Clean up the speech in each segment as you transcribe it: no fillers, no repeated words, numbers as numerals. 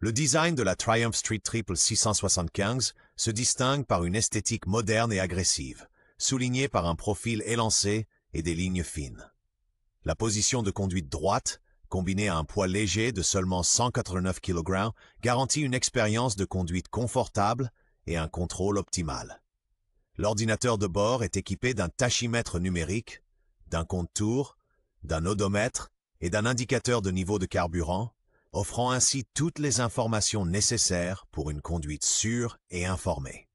Le design de la Triumph Street Triple 675 se distingue par une esthétique moderne et agressive, soulignée par un profil élancé et des lignes fines. La position de conduite droite, combinée à un poids léger de seulement 189 kg, garantit une expérience de conduite confortable et un contrôle optimal. L'ordinateur de bord est équipé d'un tachymètre numérique, d'un compte-tours, d'un odomètre et d'un indicateur de niveau de carburant, offrant ainsi toutes les informations nécessaires pour une conduite sûre et informée.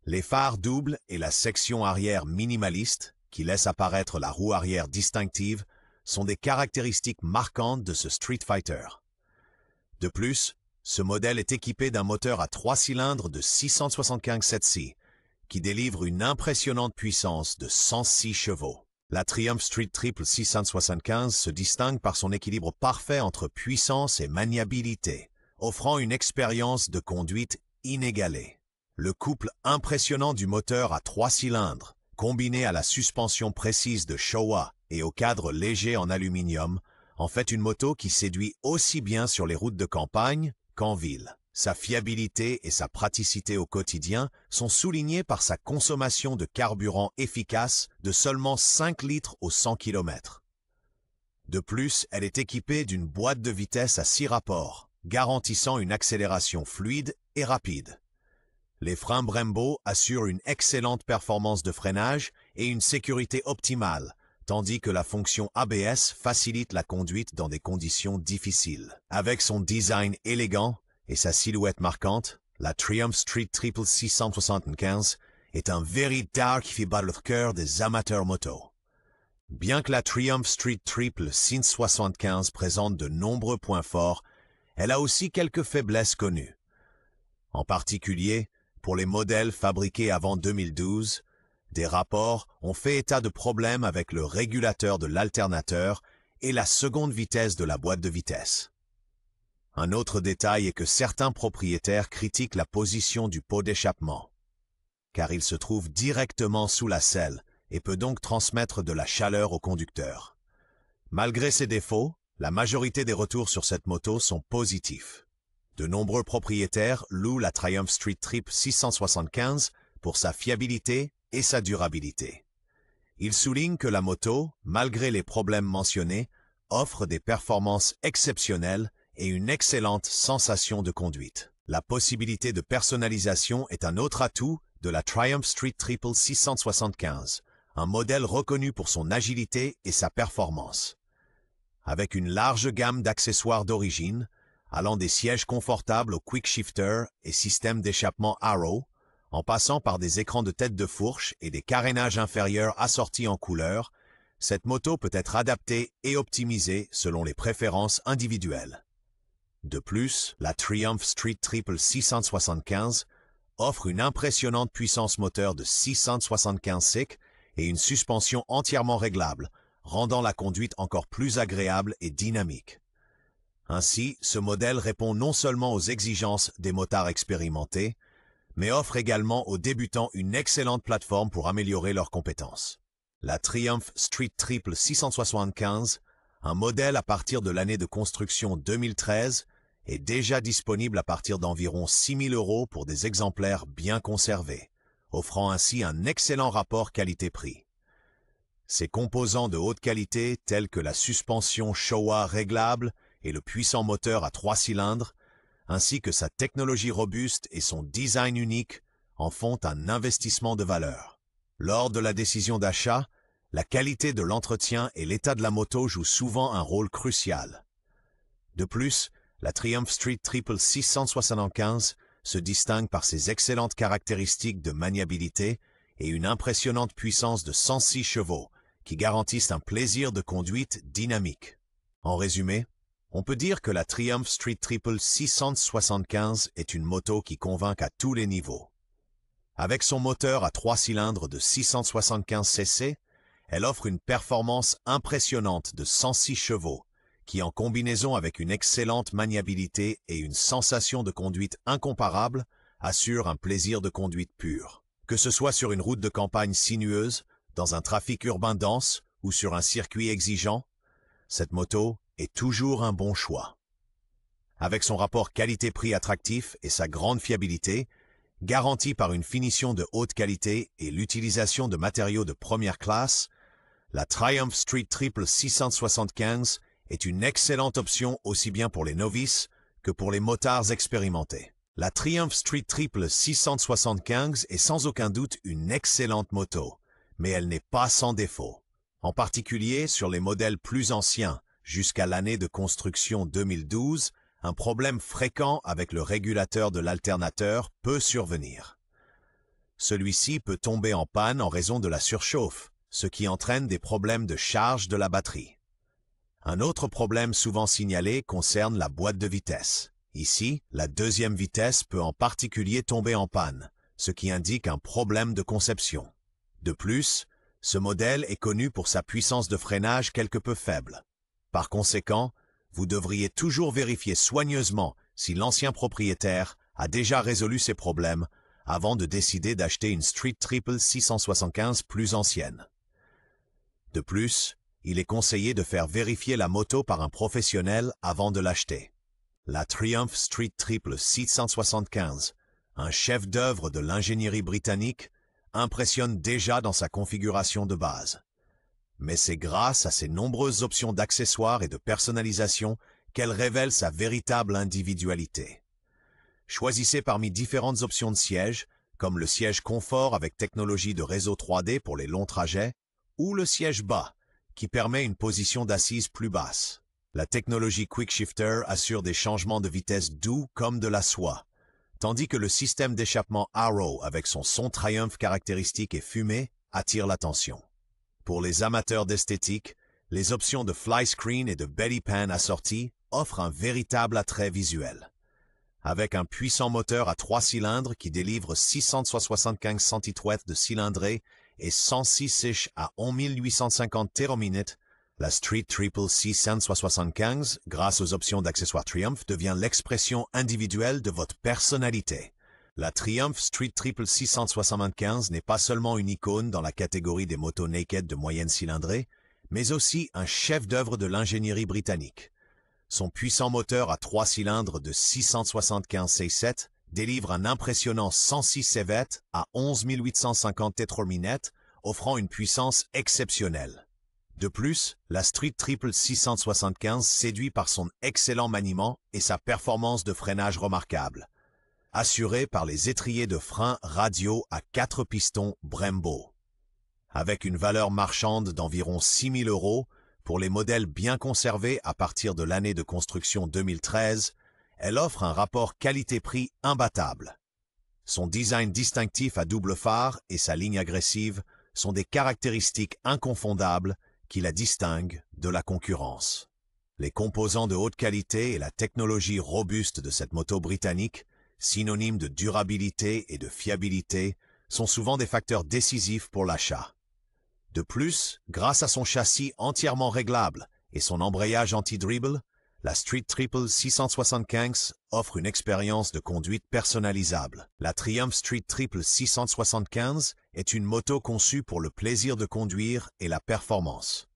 Les phares doubles et la section arrière minimaliste, qui laisse apparaître la roue arrière distinctive, sont des caractéristiques marquantes de ce Street Fighter. De plus, ce modèle est équipé d'un moteur à 3 cylindres de 675 cc, qui délivre une impressionnante puissance de 106 chevaux. La Triumph Street Triple 675 se distingue par son équilibre parfait entre puissance et maniabilité, offrant une expérience de conduite inégalée. Le couple impressionnant du moteur à 3 cylindres, combiné à la suspension précise de Showa et au cadre léger en aluminium, en fait une moto qui séduit aussi bien sur les routes de campagne qu'en ville. Sa fiabilité et sa praticité au quotidien sont soulignées par sa consommation de carburant efficace de seulement 5 litres au 100 km. De plus, elle est équipée d'une boîte de vitesse à 6 rapports, garantissant une accélération fluide et rapide. Les freins Brembo assurent une excellente performance de freinage et une sécurité optimale, tandis que la fonction ABS facilite la conduite dans des conditions difficiles. Avec son design élégant et sa silhouette marquante, la Triumph Street Triple 675 est un véritable qui fait battre le cœur des amateurs moto. Bien que la Triumph Street Triple 675 présente de nombreux points forts, elle a aussi quelques faiblesses connues. En particulier, pour les modèles fabriqués avant 2012, des rapports ont fait état de problèmes avec le régulateur de l'alternateur et la seconde vitesse de la boîte de vitesse. Un autre détail est que certains propriétaires critiquent la position du pot d'échappement, car il se trouve directement sous la selle et peut donc transmettre de la chaleur au conducteur. Malgré ces défauts, la majorité des retours sur cette moto sont positifs. De nombreux propriétaires louent la Triumph Street Triple 675 pour sa fiabilité et sa durabilité. Ils soulignent que la moto, malgré les problèmes mentionnés, offre des performances exceptionnelles et une excellente sensation de conduite. La possibilité de personnalisation est un autre atout de la Triumph Street Triple 675, un modèle reconnu pour son agilité et sa performance. Avec une large gamme d'accessoires d'origine, allant des sièges confortables au quick shifter et système d'échappement Arrow, en passant par des écrans de tête de fourche et des carénages inférieurs assortis en couleurs, cette moto peut être adaptée et optimisée selon les préférences individuelles. De plus, la Triumph Street Triple 675 offre une impressionnante puissance moteur de 675 sec et une suspension entièrement réglable, rendant la conduite encore plus agréable et dynamique. Ainsi, ce modèle répond non seulement aux exigences des motards expérimentés, mais offre également aux débutants une excellente plateforme pour améliorer leurs compétences. La Triumph Street Triple 675, un modèle à partir de l'année de construction 2013, est déjà disponible à partir d'environ 6 000 € pour des exemplaires bien conservés, offrant ainsi un excellent rapport qualité-prix. Ses composants de haute qualité tels que la suspension Showa réglable et le puissant moteur à 3 cylindres, ainsi que sa technologie robuste et son design unique, en font un investissement de valeur. Lors de la décision d'achat, la qualité de l'entretien et l'état de la moto jouent souvent un rôle crucial. De plus, la Triumph Street Triple 675 se distingue par ses excellentes caractéristiques de maniabilité et une impressionnante puissance de 106 chevaux, qui garantissent un plaisir de conduite dynamique. En résumé, on peut dire que la Triumph Street Triple 675 est une moto qui convainc à tous les niveaux. Avec son moteur à 3 cylindres de 675 cc, elle offre une performance impressionnante de 106 chevaux, qui en combinaison avec une excellente maniabilité et une sensation de conduite incomparable, assure un plaisir de conduite pur. Que ce soit sur une route de campagne sinueuse, dans un trafic urbain dense ou sur un circuit exigeant, cette moto est toujours un bon choix. Avec son rapport qualité-prix attractif et sa grande fiabilité, garantie par une finition de haute qualité et l'utilisation de matériaux de première classe, la Triumph Street Triple 675 est une excellente option aussi bien pour les novices que pour les motards expérimentés. La Triumph Street Triple 675 est sans aucun doute une excellente moto, mais elle n'est pas sans défaut. En particulier sur les modèles plus anciens, jusqu'à l'année de construction 2012, un problème fréquent avec le régulateur de l'alternateur peut survenir. Celui-ci peut tomber en panne en raison de la surchauffe, ce qui entraîne des problèmes de charge de la batterie. Un autre problème souvent signalé concerne la boîte de vitesse. Ici, la deuxième vitesse peut en particulier tomber en panne, ce qui indique un problème de conception. De plus, ce modèle est connu pour sa puissance de freinage quelque peu faible. Par conséquent, vous devriez toujours vérifier soigneusement si l'ancien propriétaire a déjà résolu ces problèmes avant de décider d'acheter une Street Triple 675 plus ancienne. De plus, il est conseillé de faire vérifier la moto par un professionnel avant de l'acheter. La Triumph Street Triple 675, un chef-d'œuvre de l'ingénierie britannique, impressionne déjà dans sa configuration de base. Mais c'est grâce à ses nombreuses options d'accessoires et de personnalisation qu'elle révèle sa véritable individualité. Choisissez parmi différentes options de siège, comme le siège confort avec technologie de réseau 3D pour les longs trajets, ou le siège bas, qui permet une position d'assise plus basse. La technologie Quick Shifter assure des changements de vitesse doux comme de la soie, tandis que le système d'échappement Arrow avec son son Triumph caractéristique et fumé attire l'attention. Pour les amateurs d'esthétique, les options de fly screen et de belly pan assorties offrent un véritable attrait visuel. Avec un puissant moteur à 3 cylindres qui délivre 675 cm3 de cylindrée et 106 ish à 11 850 TH/min, la Street Triple 675, grâce aux options d'accessoires Triumph, devient l'expression individuelle de votre personnalité. La Triumph Street Triple 675 n'est pas seulement une icône dans la catégorie des motos naked de moyenne cylindrée, mais aussi un chef-d'œuvre de l'ingénierie britannique. Son puissant moteur à 3 cylindres de 675 C7 délivre un impressionnant 106 CV à 11 850 TH/min, offrant une puissance exceptionnelle. De plus, la Street Triple 675 séduit par son excellent maniement et sa performance de freinage remarquable, assurée par les étriers de frein radio à 4 pistons Brembo. Avec une valeur marchande d'environ 6 000 €, pour les modèles bien conservés à partir de l'année de construction 2013, elle offre un rapport qualité-prix imbattable. Son design distinctif à double phare et sa ligne agressive sont des caractéristiques inconfondables qui la distinguent de la concurrence. Les composants de haute qualité et la technologie robuste de cette moto britannique, synonymes de durabilité et de fiabilité, sont souvent des facteurs décisifs pour l'achat. De plus, grâce à son châssis entièrement réglable et son embrayage anti-dribble, la Street Triple 675 offre une expérience de conduite personnalisable. La Triumph Street Triple 675 est une moto conçue pour le plaisir de conduire et la performance.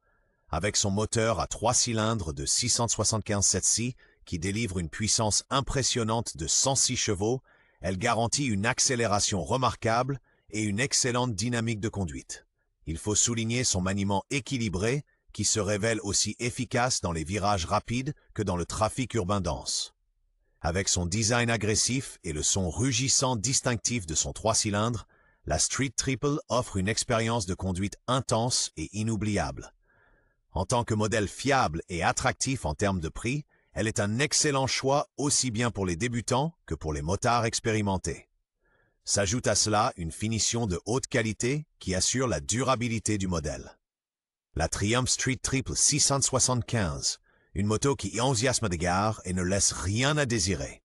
Avec son moteur à 3 cylindres de 675 cc qui délivre une puissance impressionnante de 106 chevaux, elle garantit une accélération remarquable et une excellente dynamique de conduite. Il faut souligner son maniement équilibré qui se révèle aussi efficace dans les virages rapides que dans le trafic urbain dense. Avec son design agressif et le son rugissant distinctif de son 3 cylindres, la Street Triple offre une expérience de conduite intense et inoubliable. En tant que modèle fiable et attractif en termes de prix, elle est un excellent choix aussi bien pour les débutants que pour les motards expérimentés. S'ajoute à cela une finition de haute qualité qui assure la durabilité du modèle. La Triumph Street Triple 675, une moto qui enthousiasme des gares et ne laisse rien à désirer.